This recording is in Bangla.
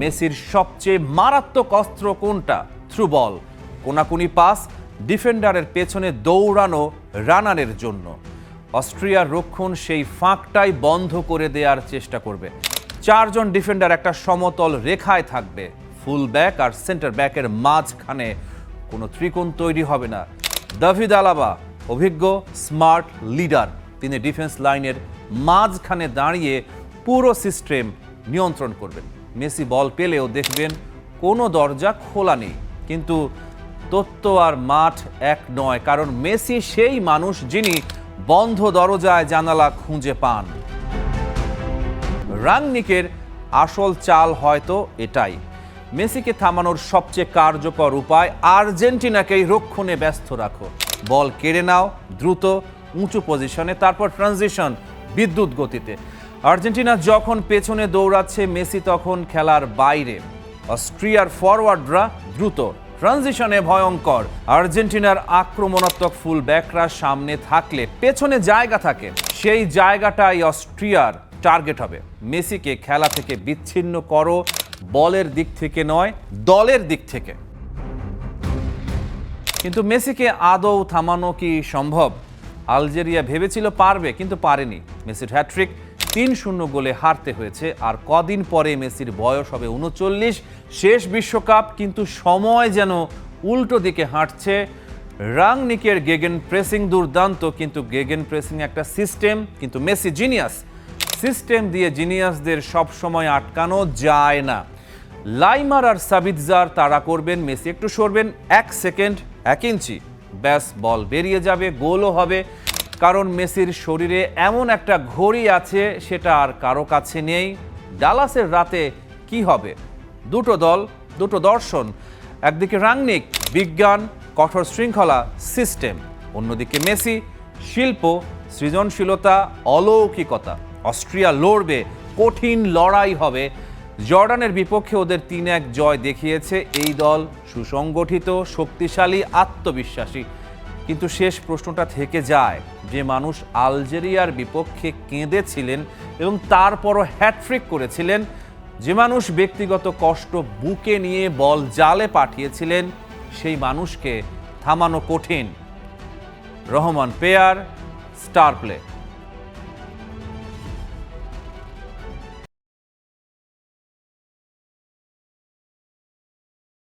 মেসির সবচেয়ে মারাত্মক অস্ত্র কোনটা? থ্রু বল, কোনাকুনি পাস, ডিফেন্ডারের পেছনে দৌড়ানো রানারের জন্য। অস্ট্রিয়ার রক্ষণ সেই ফাঁকটাই বন্ধ করে দেওয়ার চেষ্টা করবে। 4 জন ডিফেন্ডার একটা সমতল রেখায় থাকবে, ফুল ব্যাক আর সেন্টার ব্যাকের মাঝখানে কোনো ত্রিকোণ তৈরি হবে না। দাভিদ আলাবা অভিজ্ঞ স্মার্ট লিডার, তিনি ডিফেন্স লাইনের মাঝখানে দাঁড়িয়ে পুরো সিস্টেম নিয়ন্ত্রণ করবেন। মেসি বল পেলেও দেখবেন কোনো দরজা খোলা নেই, কিন্তু তত্ত্ব আর মাঠ এক নয়, কারণ মেসি সেই মানুষ যিনি বন্ধ দরজায় জানালা খুঁজে পান। রাংনিকের আসল চাল হয়তো এটাই। মেসিকে থামানোর সবচেয়ে কার্যকর উপায় আর্জেন্টিনাকেই রক্ষণে ব্যস্ত রাখো। বল কেড়ে নাও দ্রুত উঁচু পজিশনে, তারপর ট্রানজিশন বিদ্যুৎ গতিতে। আর্জেন্টিনা যখন পেছনে দৌড়াচ্ছে, মেসি তখন খেলার বাইরে। অস্ট্রিয়ার ফরওয়ার্ডরা দ্রুত, ট্রানজিশনে ভয়ঙ্কর। আর্জেন্টিনার আক্রমণাত্মক ফুল ব্যাকরা সামনে থাকলে পেছনে জায়গা থাকে, সেই জায়গাটাই অস্ট্রিয়ার টার্গেট হবে। মেসিকে খেলা থেকে বিচ্ছিন্ন করো, বলের দিক থেকে নয়, দলের দিক থেকে। কিন্তু মেসিকে আদৌ থামানো কি সম্ভব? আলজেরিয়া ভেবেছিল পারবে, কিন্তু পারেনি। মেসির হ্যাট্রিক 3-0 গোলে হারতে হয়েছে। আর কদিন পরে মেসির বয়স হবে 39, শেষ বিশ্বকাপ, কিন্তু সময় যেন উল্টো দিকে হাঁটছে। রাংনিকের গেগেন প্রেসিং দুর্দান্ত, কিন্তু গেগেন প্রেসিং একটা সিস্টেম, কিন্তু মেসি জিনিয়াস। সিস্টেম দিয়ে জিনিয়াসদের সবসময় আটকানো যায় না। লাইমার আর সাবিৎজার তাড়া করবেন, মেসি একটু সরবেন 1 সেকেন্ড 1 ইঞ্চি, ব্যাস বল বেরিয়ে যাবে, গোলও হবে। কারণ মেসির শরীরে এমন একটা ঘড়ি আছে, সেটা আর কারো কাছে নেই। ডালাসের রাতে কি হবে? দুটো দল, দুটো দর্শন। একদিকে রাংনিক বিজ্ঞান, কঠোর শৃঙ্খলা, সিস্টেম; অন্যদিকে মেসি শিল্প, সৃজনশীলতা, অলৌকিকতা। অস্ট্রিয়া লড়বে, কঠিন লড়াই হবে। জর্ডানের বিপক্ষে ওদের 3-1 জয় দেখিয়েছে এই দল, সুসংগঠিত, শক্তিশালী, আত্মবিশ্বাসী। কিন্তু শেষ প্রশ্নটা থেকে যায়, যে মানুষ আলজেরিয়ার বিপক্ষে কেঁদেছিলেন এবং তারপরও হ্যাট্রিক করেছিলেন, যে মানুষ ব্যক্তিগত কষ্ট বুকে নিয়ে বল জালে পাঠিয়েছিলেন, সেই মানুষকে থামানো কঠিন। Rahman pair, star play.